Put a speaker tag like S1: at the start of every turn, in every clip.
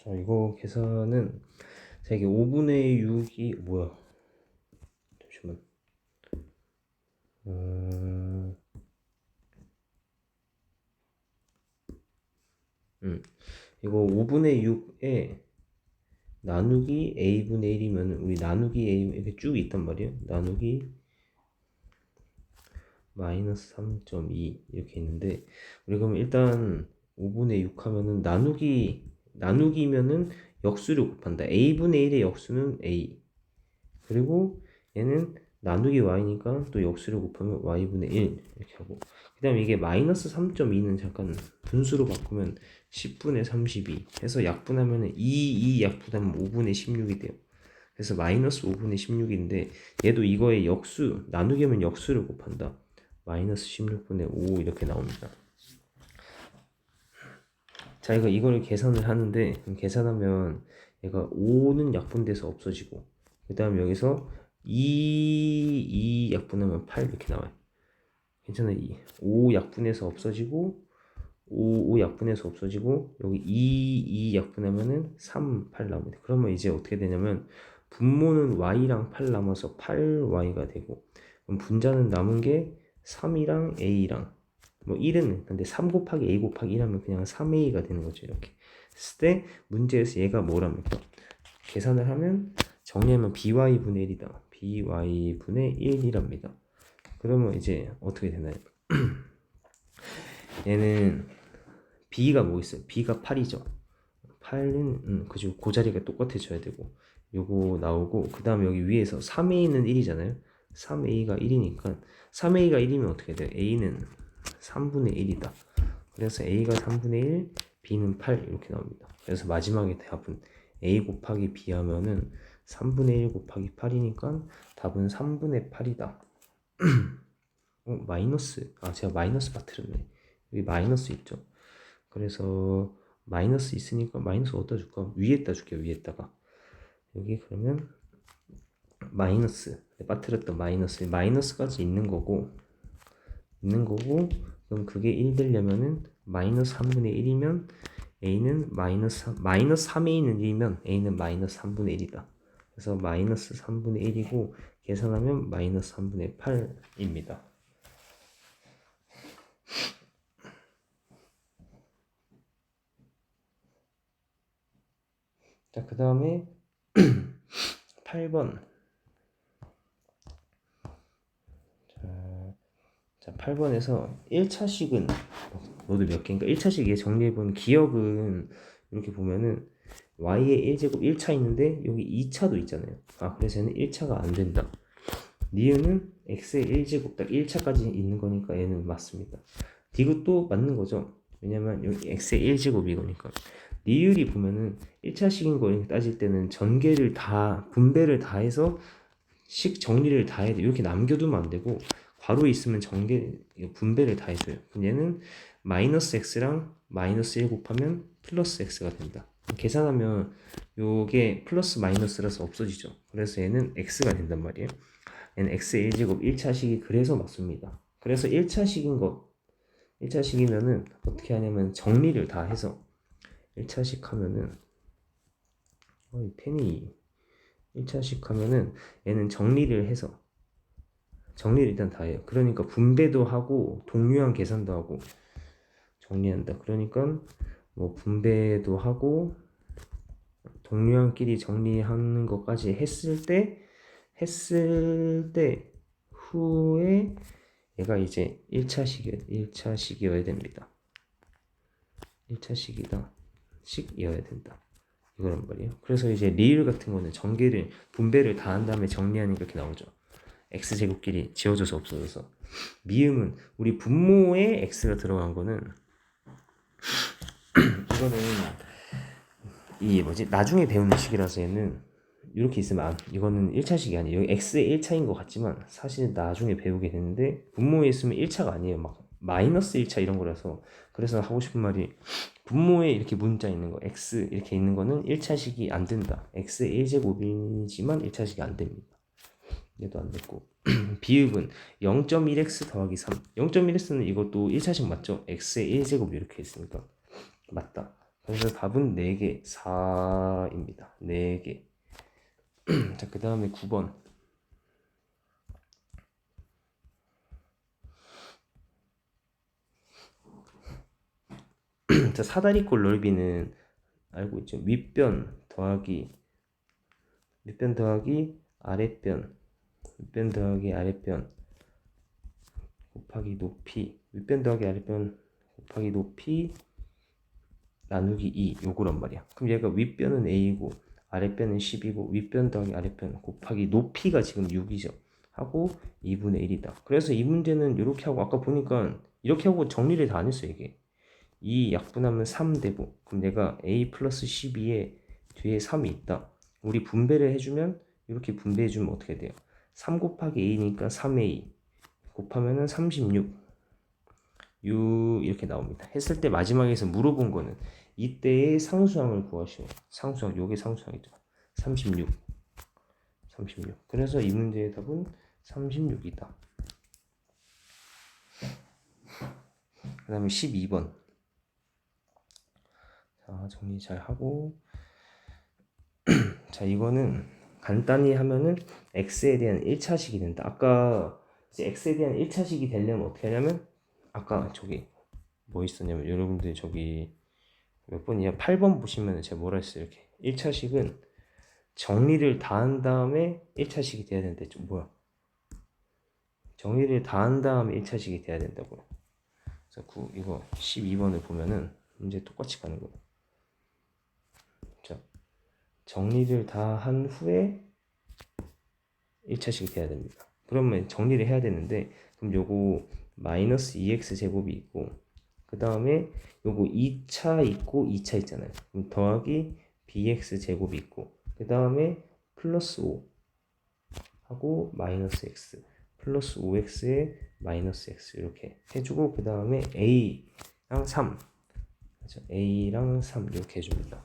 S1: 자, 이거 계산은, 자, 이게 5분의 6이 뭐야? 잠시만. 이거 5분의 6에 나누기 a분의 1이면 우리 나누기 a 이렇게 쭉 있단 말이에요. 나누기 마이너스 3.2 이렇게 있는데, 우리 그럼 일단 5분의 6 하면은 나누기면은 역수를 곱한다. a분의 1의 역수는 a, 그리고 얘는 나누기 y니까 또 역수를 곱하면 y분의 1 이렇게 하고, 그 다음에 이게 마이너스 3.2는 잠깐 분수로 바꾸면 10분의 32 해서 약분하면 2 약분하면 5분의 16이 돼요. 그래서 마이너스 5분의 16인데 얘도 이거의 역수, 나누기 하면 역수를 곱한다. 마이너스 16분의 5 이렇게 나옵니다. 자, 이걸 계산을 하는데, 계산하면 얘가 5는 약분돼서 없어지고, 그 다음 여기서 2 약분하면 8 이렇게 나와요. 괜찮아요. 5 약분해서 없어지고, 5 약분해서 없어지고, 여기 2 약분하면은 3, 8 나옵니다. 그러면 이제 어떻게 되냐면, 분모는 y랑 8 남아서 8y가 되고, 그럼 분자는 남은 게 3이랑 a랑, 뭐 1은 근데 3 곱하기 a 곱하기 1하면 그냥 3a가 되는 거죠. 이렇게 했을 때 문제에서 얘가 뭐랍니까? 계산을 하면, 정리하면 by분의 1이다. by분의 1이랍니다. 그러면 이제 어떻게 되나요? 얘는 b가 뭐 있어요? b가 8이죠. 8은 그죠. 그 자리가 똑같아져야 되고, 요거 나오고, 그 다음 여기 위에서 3a는 1이잖아요. 3a가 1이니까 3a가 1이면 어떻게 돼요? a는 3분의 1이다. 그래서 a가 3분의 1, b는 8 이렇게 나옵니다. 그래서 마지막에 답은 a 곱하기 b 하면은 3분의 1 곱하기 8이니까 답은 3분의 8이다. 마이너스, 제가 마이너스 빠뜨렸네. 여기 마이너스 있죠. 그래서 마이너스 있으니까 마이너스 어디다 줄까? 위에다 줄게요. 위에다가. 여기 그러면 마이너스, 빠뜨렸던 마이너스까지 있는 거고, 그럼 그게 1 되려면은 마이너스 3분의 1이면 a는 마이너스 3a는 1이면 a는 마이너스 3분의 1이다. 그래서 마이너스 3분의 1이고 계산하면 마이너스 3분의 8입니다. 자, 그 다음에 8번. 자, 8번에서 1차식은 모두 몇 개인가? 1차식 정리해본 기억은 이렇게 보면은 y의 1제곱 1차 있는데 여기 2차도 있잖아요. 그래서 얘는 1차가 안 된다. 니은은 x의 1제곱 딱 1차까지 있는 거니까 얘는 맞습니다. 디귿도 맞는 거죠. 왜냐면 여기 x의 1제곱 이거니까. 니을이 보면은 1차식인 거 따질 때는 전개를 다, 분배를 다 해서 식 정리를 다 해야 돼. 이렇게 남겨두면 안 되고, 괄호 있으면 분배를 다 해줘요. 얘는 마이너스 x랑 마이너스 1 곱하면 플러스 x가 된다. 계산하면 요게 플러스 마이너스라서 없어지죠. 그래서 얘는 x가 된단 말이에요. 얘는 x의 1제곱 1차식이 그래서 맞습니다. 그래서 1차식이면은 어떻게 하냐면 정리를 다 해서 1차식 하면은 이 펜이 1차식 하면은 얘는 정리를 일단 다 해요. 그러니까 분배도 하고 동류한 계산도 하고 정리한다. 그러니까 뭐 분배도 하고 동류한끼리 정리하는 것까지 했을 때 후에 얘가 이제 1차식이어야 됩니다. 1차식이어야 된다. 이거란 말이에요. 그래서 이제 리을 같은 거는 분배를 다 한 다음에 정리하는 게 이렇게 나오죠. x제곱끼리 지워져서 없어져서. 미음은 우리 분모에 x가 들어간 거는 이거는 나중에 배우는 식이라서 얘는 이렇게 있으면 이거는 1차식이 아니에요. 여기 x의 1차인 것 같지만 사실 나중에 배우게 되는데 분모에 있으면 1차가 아니에요. 막 마이너스 1차 이런 거라서. 그래서 하고 싶은 말이, 분모에 이렇게 문자 있는 거 x 이렇게 있는 거는 1차식이 안 된다. x의 1제곱이지만 1차식이 안 됩니다. 얘도 안 됐고. 비읍은 0.1x 더하기 3. 0.1x는 이것도 1차식 맞죠? x의 1제곱 이렇게 있으니까 맞다. 그래서 답은 4개, 4입니다. 4개. 자, 그 다음에 9번. 자, 사다리꼴 넓이는 알고 있죠? 윗변 더하기 아랫변, 윗변 더하기 아랫변 곱하기 높이, 윗변 더하기 아랫변 곱하기 높이 나누기 2 요거란 말이야. 그럼 얘가 윗변은 a이고 아랫변은 10이고 윗변 더하기 아랫변 곱하기 높이가 지금 6이죠. 하고 2분의 1이다. 그래서 이 문제는 이렇게 하고 아까 보니까 이렇게 하고 정리를 다 안 했어 이게. 2 약분하면 3 되고 그럼 내가 a 플러스 12에 뒤에 3이 있다. 우리 분배를 해주면 이렇게 분배해주면 어떻게 돼요? 3 곱하기 a니까 3a 곱하면은 36 U 이렇게 나옵니다. 했을 때 마지막에서 물어본 거는 이때의 상수항을 구하시오. 상수항, 요게 상수항이죠. 36. 그래서 이 문제의 답은 36이다. 그 다음에 12번. 자, 정리 잘 하고. 자, 이거는 간단히 하면은 x에 대한 1차식이 된다. 아까 이제 x에 대한 1차식이 되려면 어떻게 하냐면 아까 저기 뭐 있었냐면 여러분들 저기 몇 번이야? 8번 보시면 제가 뭐라 했어요? 이렇게 1차식은 정리를 다 한 다음에 1차식이 돼야 되는데 좀 뭐야? 정리를 다 한 다음에 1차식이 돼야 된다고요. 그래서 이거 12번을 보면은 문제 똑같이 가는 거예요. 자, 정리를 다 한 후에 1차식이 돼야 됩니다. 그러면 정리를 해야 되는데 그럼 요거 마이너스 2x 제곱이 있고 그 다음에 요거 2차 있고 2차 있잖아요. 그럼 더하기 bx 제곱이 있고 그 다음에 플러스 5 하고 마이너스 x 플러스 5x에 마이너스 x 이렇게 해주고 그 다음에 a랑 3 그렇죠? a랑 3 이렇게 해줍니다.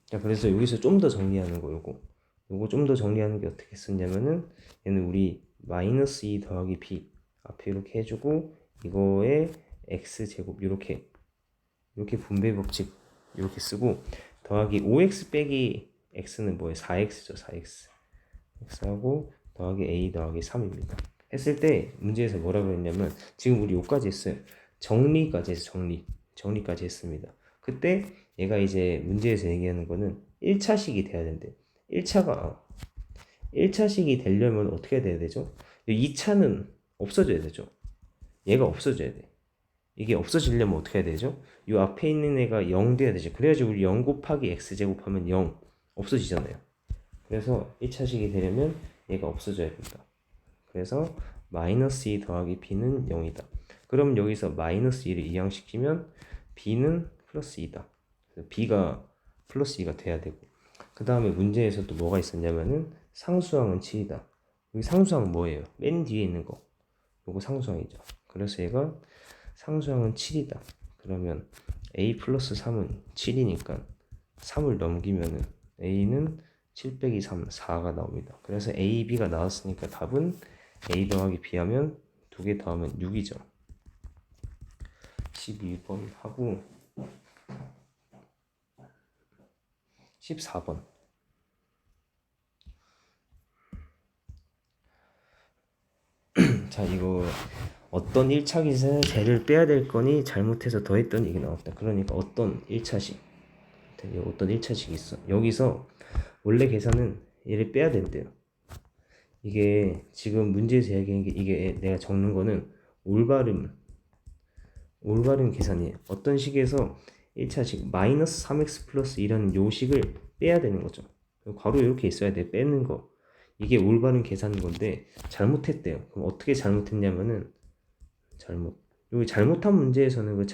S1: 자, 그래서 여기서 좀 더 정리하는 거 요거 좀 더 정리하는 게 어떻게 쓰냐면은 얘는 우리 마이너스 2 더하기 b 앞에 이렇게 해주고 이거에 x 제곱 이렇게 분배 법칙 이렇게 쓰고 더하기 5x 빼기 x는 뭐예요? 4x죠. 4x x하고 더하기 a 더하기 3입니다. 했을 때 문제에서 뭐라 그랬냐면 지금 우리 요까지 했어요. 정리까지 해서 정리까지 했습니다. 그때 얘가 이제 문제에서 얘기하는 거는 1차식이 돼야 된대. 1차식이 되려면 어떻게 돼야 되죠? 2차는 없어져야 되죠. 얘가 없어져야 돼. 이게 없어지려면 어떻게 해야 되죠? 이 앞에 있는 애가 0 돼야 되죠. 그래야지 우리 0 곱하기 x제곱 하면 0 없어지잖아요. 그래서 1차식이 되려면 얘가 없어져야 된다. 그래서 마이너스 2 더하기 b는 0이다. 그럼 여기서 마이너스 2를 이항시키면 b는 플러스 2다. 그래서 b가 플러스 2가 돼야 되고 그 다음에 문제에서 또 뭐가 있었냐면은 상수항은 7이다. 여기 상수항 뭐예요? 맨 뒤에 있는 거. 요거 상수항이죠. 그래서 얘가 상수항은 7이다. 그러면 a 플러스 3은 7이니까 3을 넘기면은 a는 7 빼기 3, 4가 나옵니다. 그래서 a, b가 나왔으니까 답은 a 더하기 b 하면 2개 더하면 6이죠. 12번 하고 14번. 자, 이거 어떤 1차 기세는 쟤를 빼야 될 거니 잘못해서 더했더니 이게 나왔다. 그러니까 어떤 1차식 어떤 1차식이 있어. 여기서 원래 계산은 얘를 빼야 된대요. 이게 지금 문제에서 이야기한 게 이게 내가 적는 거는 올바른 계산이에요. 어떤 식에서 1차식 마이너스 3x 플러스 2라는 요식을 빼야 되는 거죠. 괄호 이렇게 있어야 돼. 빼는 거. 이게 올바른 계산인 건데 잘못했대요. 그럼 어떻게 잘못했냐면은 여기 잘못한 문제에서는 그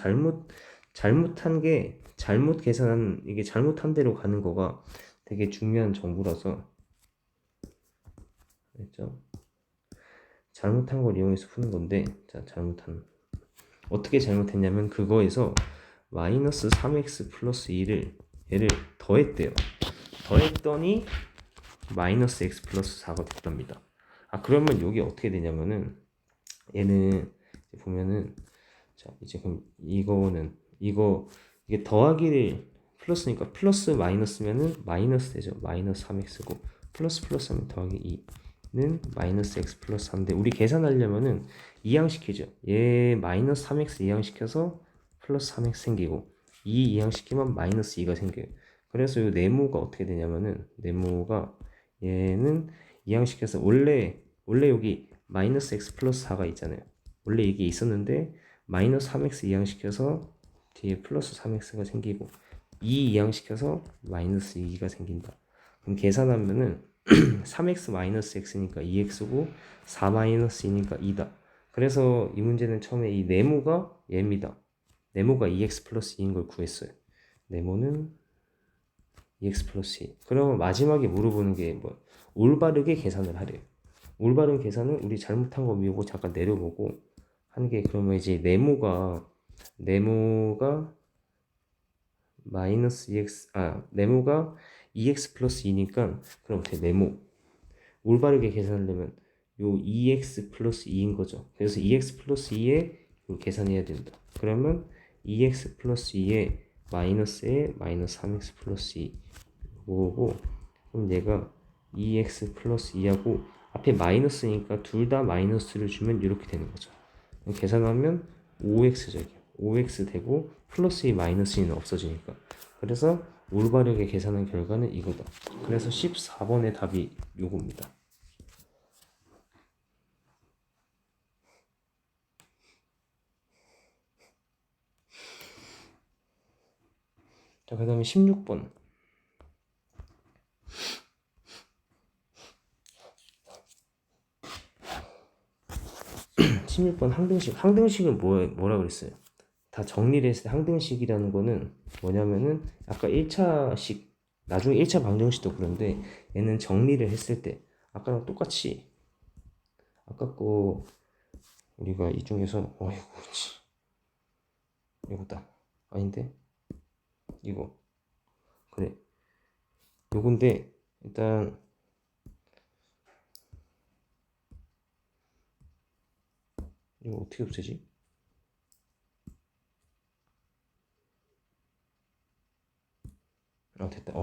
S1: 잘못한 게 잘못 계산한 이게 잘못한 대로 가는 거가 되게 중요한 정보라서 그랬죠? 잘못한 걸 이용해서 푸는 건데 자, 어떻게 잘못했냐면 그거에서 마이너스 3x 플러스 2를 얘를 더했대요. 더했더니 마이너스 x 플러스 4가 됐답니다. 아, 그러면 여기 어떻게 되냐면은 얘는 보면은 자, 이제 그럼 이게 더하기를 플러스니까 플러스 마이너스면은 마이너스 되죠. 마이너스 3x고 플러스 플러스 하면 더하기 2는 마이너스 x 플러스 3인데 우리 계산하려면은 이항시키죠. 얘 마이너스 3x 이항시켜서 플러스 3x 생기고 2 이항시키면 마이너스 2가 생겨요. 그래서 이 네모가 어떻게 되냐면은 네모가 얘는 이항시켜서 원래 여기 마이너스 x 플러스 4가 있잖아요. 원래 이게 있었는데 마이너스 3x 이항시켜서 뒤에 플러스 3x가 생기고 2 이항시켜서 마이너스 2가 생긴다. 그럼 계산하면은 3x 마이너스 x니까 2x고 4 마이너스 2니까 2다. 그래서 이 문제는 처음에 이 네모가 얘입니다. 네모가 2x 플러스 2인 걸 구했어요. 네모는 2x 플러스 2. 그러면 마지막에 물어보는 게 뭐? 올바르게 계산을 하래요. 올바른 계산은 우리 잘못한 거 미루고 잠깐 내려보고 한 게 그러면 이제 네모가 마이너스 2x 네모가 2x 플러스 2니까 그럼 어떻게 네모 올바르게 계산하려면 요 2x 플러스 2인 거죠. 그래서 2x 플러스 2에 계산해야 된다. 그러면 2x 플러스 2에 마이너스에 마이너스 3x 플러스 2 뭐고 그럼 얘가 2x 플러스 2하고 앞에 마이너스니까 둘 다 마이너스를 주면 이렇게 되는 거죠. 계산하면 5x적이야. 5x 되고 플러스 2 마이너스 2는 없어지니까. 그래서 올바르게 계산한 결과는 이거다. 그래서 14번의 답이 요겁니다. 자, 그 다음에 16번. 16번 항등식. 항등식은 뭐라 그랬어요? 다 정리를 했을 때 항등식이라는 거는 뭐냐면은 아까 1차식, 나중에 1차 방정식도 그런데 얘는 정리를 했을 때 아까랑 똑같이 아까 거 우리가 이 중에서 이거다. 아닌데? 이거. 그래. 요건데 일단 이거 어떻게 없애지? 됐다.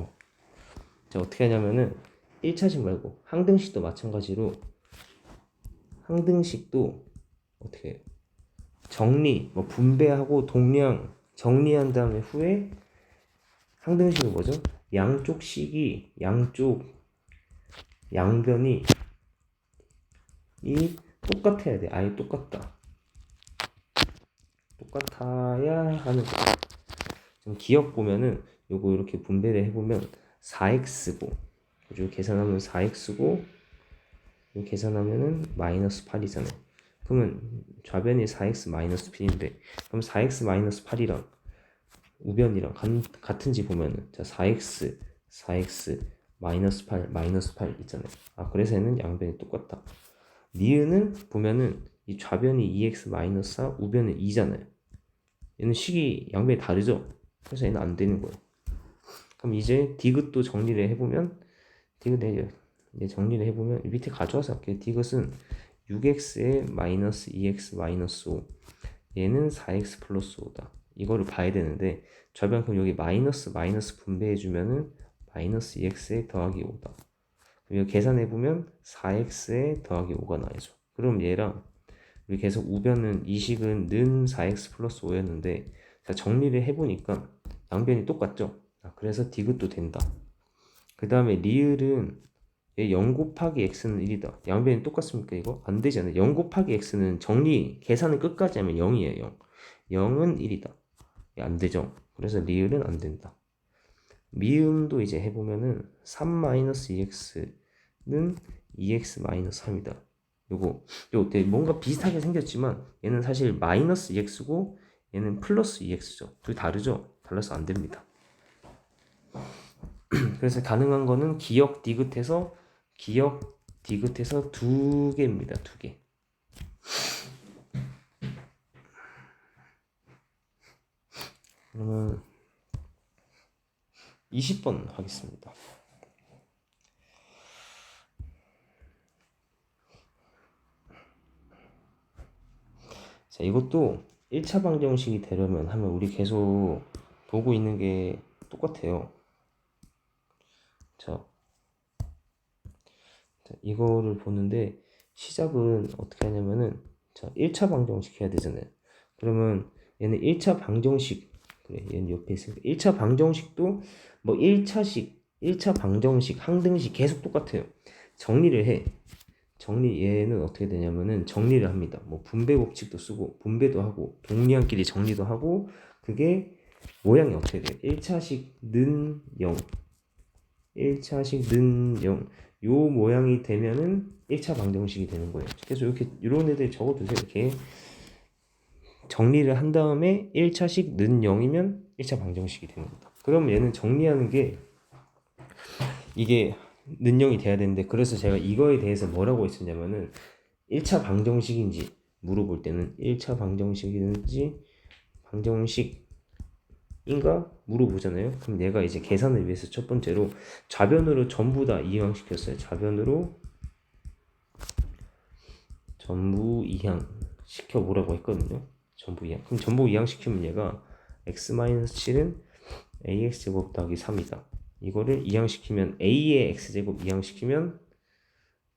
S1: 자, 어떻게 하냐면은 1차식 말고 항등식도 마찬가지로 항등식도 어떻게 해요? 정리, 뭐 분배하고 동량 정리한 다음에 후에 항등식은 뭐죠? 양쪽 양변이 똑같아야 돼. 아예 똑같아야 하는 거. 좀 기억 보면은 요거 이렇게 분배를 해보면 4x고 그리고 계산하면 4x고 계산하면은 마이너스 8이잖아요. 그러면 좌변이 4x 마이너스 p인데 그럼 4x 마이너스 8이랑 우변이랑 같은지 보면은 자 4x 마이너스 8 있잖아요. 그래서 얘는 양변이 똑같다. 니은은 보면은 이 좌변이 2x 마이너스 4 우변은 2잖아요. 얘는 식이 양변이 다르죠. 그래서 얘는 안 되는 거예요. 그럼 이제 디귿도 정리를 해보면 이제 정리를 해보면 밑에 가져와서 할게요. 디귿은 6x에 마이너스 2x 마이너스 5 얘는 4x 플러스 5다. 이거를 봐야 되는데 좌변 그럼 여기 마이너스 분배해주면은 마이너스 2x에 더하기 5다. 그럼 이거 계산해보면 4x에 더하기 5가 나와야죠. 그럼 얘랑 우리 계속 우변은 이 식은 는 4x 플러스 5였는데 자 정리를 해보니까 양변이 똑같죠. 그래서 디귿도 된다. 그 다음에 리을은 0 곱하기 x는 1이다. 양변이 똑같습니까? 이거? 안 되잖아요. 0 곱하기 x는 계산을 끝까지 하면 0이에요. 0. 0은 1이다. 안 되죠. 그래서 리을은 안 된다. 미음도 이제 해보면은 3-2x는 2x-3이다. 요거 뭔가 비슷하게 생겼지만 얘는 사실 마이너스 2x고 얘는 플러스 2x죠. 둘이 다르죠? 달라서 안 됩니다. 그래서 가능한 거는 기역 디귿해서 두 개입니다. 두 개. 그러면 20번 하겠습니다. 자, 이것도 1차 방정식이 되려면 하면 우리 계속 보고 있는 게 똑같아요. 자, 이거를 보는데 시작은 어떻게 하냐면은 자, 1차 방정식 해야 되잖아요. 그러면 얘는 1차 방정식 그래 얘는 옆에 있으니까 1차 방정식도 뭐 1차 방정식 항등식 계속 똑같아요. 정리를 해. 얘는 어떻게 되냐면은 정리를 합니다. 뭐 분배 법칙도 쓰고 분배도 하고 동리안끼리 정리도 하고 그게 모양이 어떻게 돼요? 1차식 는 0 1차식 는 0 요 모양이 되면은 1차 방정식이 되는 거예요. 그래서 이렇게 이런 애들 적어두세요. 이렇게 정리를 한 다음에 1차식 는 0이면 1차 방정식이 되는 거다. 그럼 얘는 정리하는 게 이게 는 0이 돼야 되는데 그래서 제가 이거에 대해서 뭐라고 했었냐면은 1차 방정식인지 물어볼 때는 1차 방정식인지 방정식인가 물어보잖아요. 그럼 얘가 이제 계산을 위해서 첫 번째로 좌변으로 전부 다 이항시켰어요. 좌변으로 전부 이항시켜 보라고 했거든요. 전부 이항. 그럼 전부 이항시키면 얘가 x-7은 ax제곱 더하기 3이다. 이거를 이항시키면 a의 x제곱 이항시키면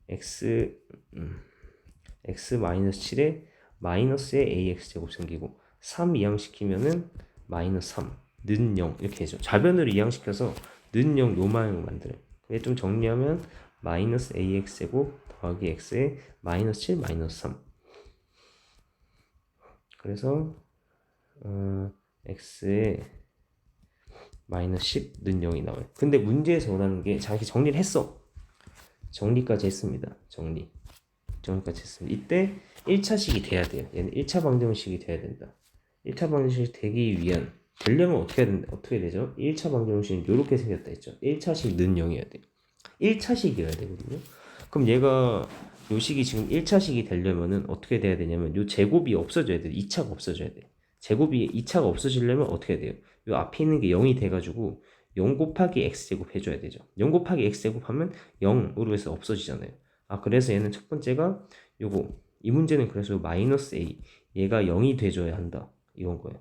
S1: x-7에 마이너스의 ax제곱 생기고 3 이항시키면은 마이너스 3 는 0 이렇게 해줘. 좌변으로 이항시켜서 는 0 요망을 만들어요. 그게 좀 정리하면 마이너스 ax제곱 더하기 x에 마이너스 7 마이너스 3 그래서 x에 마이너스 10 는 0이 나와요. 근데 문제에서 원하는 게 자기 정리를 했어. 정리까지 했습니다. 정리까지 했습니다. 이때 1차식이 돼야 돼요. 얘는 1차 방정식이 돼야 된다. 1차 방정식이 되기 위한 되려면 어떻게 되죠? 1차 방정식은 이렇게 생겼다 했죠. 1차식 는 0이어야 돼요. 1차식이어야 되거든요. 그럼 얘가 요 식이 지금 1차식이 되려면은 어떻게 돼야 되냐면 요 제곱이 없어져야 돼요. 2차가 없어져야 돼. 제곱이 2차가 없어지려면 어떻게 돼요? 요 앞에 있는 게 0이 돼가지고 0 곱하기 x제곱 해줘야 되죠. 0 곱하기 x제곱 하면 0으로 해서 없어지잖아요. 아 그래서 얘는 첫 번째가 요거 이 문제는 그래서 마이너스 a 얘가 0이 돼줘야 한다 이건 거예요.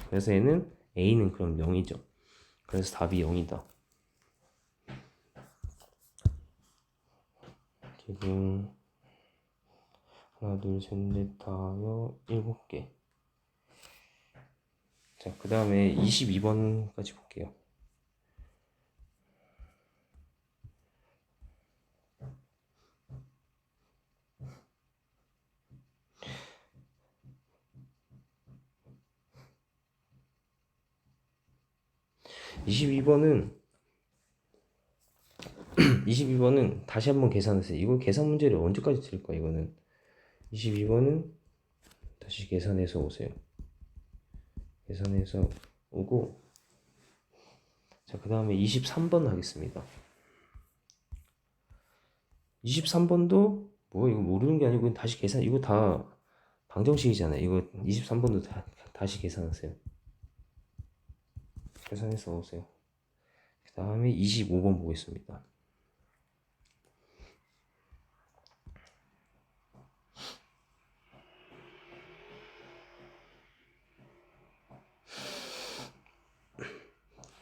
S1: 그래서 얘는 a는 그럼 0이죠. 그래서 답이 0이다. 지금 하나 둘셋넷 다여 7개. 자 그 다음에 22번까지 볼게요. 22번은 다시 한번 계산하세요. 이거 계산 문제를 언제까지 드릴 거야 이거는. 22번은 다시 계산해서 오세요. 계산해서 오고 자 그 다음에 23번 하겠습니다. 23번도 뭐 이거 모르는 게 아니고 다시 계산 이거 다 방정식이잖아요. 이거 23번도 다시 계산하세요. 계산해서 오세요. 그 다음에 25번 보겠습니다.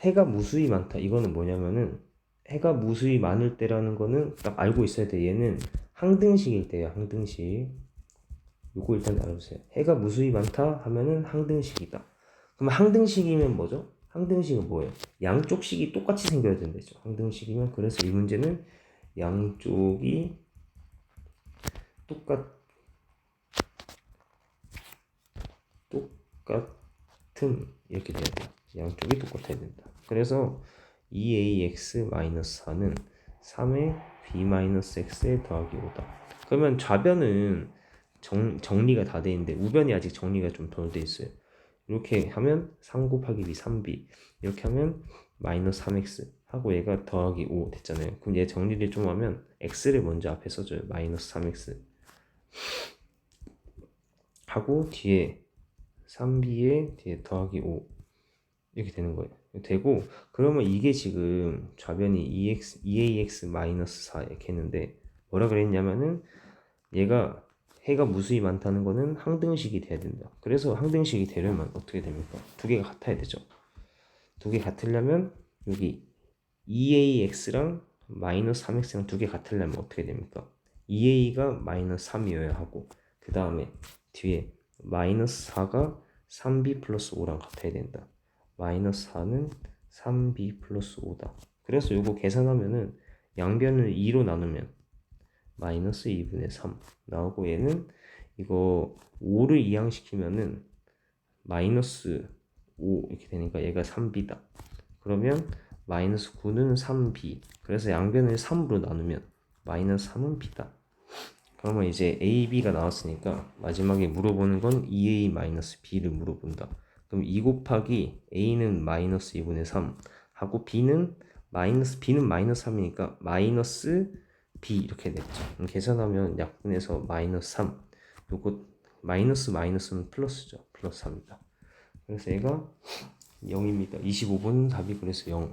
S1: 해가 무수히 많다. 이거는 뭐냐면은 해가 무수히 많을 때라는 거는 딱 알고 있어야 돼. 얘는 항등식일 때야. 항등식. 요거 일단 알아보세요. 해가 무수히 많다 하면은 항등식이다. 그럼 항등식이면 뭐죠? 항등식은 뭐예요? 양쪽 식이 똑같이 생겨야 된다죠. 항등식이면 그래서 이 문제는 양쪽이 똑같음 이렇게 돼야 돼요. 양쪽이 똑같아야 된다. 그래서 2ax-4는 3의 b-x에 더하기 5다. 그러면 좌변은 정리가 다 돼 있는데 우변이 아직 정리가 좀 덜 돼 있어요. 이렇게 하면 3 곱하기 b 3b 이렇게 하면 마이너스 3x 하고 얘가 더하기 5 됐잖아요. 그럼 얘 정리를 좀 하면 x를 먼저 앞에 써줘요. 마이너스 3x 하고 뒤에 3b에 뒤에 더하기 5 이렇게 되는 거예요. 되고 그러면 이게 지금 좌변이 2ax-4 이렇게 했는데 뭐라 그랬냐면은 얘가 해가 무수히 많다는 거는 항등식이 돼야 된다. 그래서 항등식이 되려면 어떻게 됩니까? 두 개가 같아야 되죠. 두 개 같으려면 여기 2ax랑 마이너스 3x랑 두 개 같으려면 어떻게 됩니까? 2a가 마이너스 3이어야 하고 그 다음에 뒤에 마이너스 4가 3b 플러스 5랑 같아야 된다. 마이너스 4는 3b 플러스 5다. 그래서 요거 계산하면은 양변을 2로 나누면 마이너스 2분의 3 나오고 얘는 이거 5를 이항시키면은 마이너스 5 이렇게 되니까 얘가 3b다. 그러면 마이너스 9는 3b. 그래서 양변을 3으로 나누면 마이너스 3은 b다. 그러면 이제 a, b가 나왔으니까 마지막에 물어보는 건 2a 마이너스 b를 물어본다. 그럼 2 곱하기 a는 마이너스 2분의 3 하고 b는 마이너스 3이니까 마이너스 b 이렇게 됐죠. 그럼 계산하면 약분해서 마이너스 3. 요거 마이너스는 플러스죠. 플러스 3입니다. 그래서 얘가 0입니다. 25번 답이 그래서 0.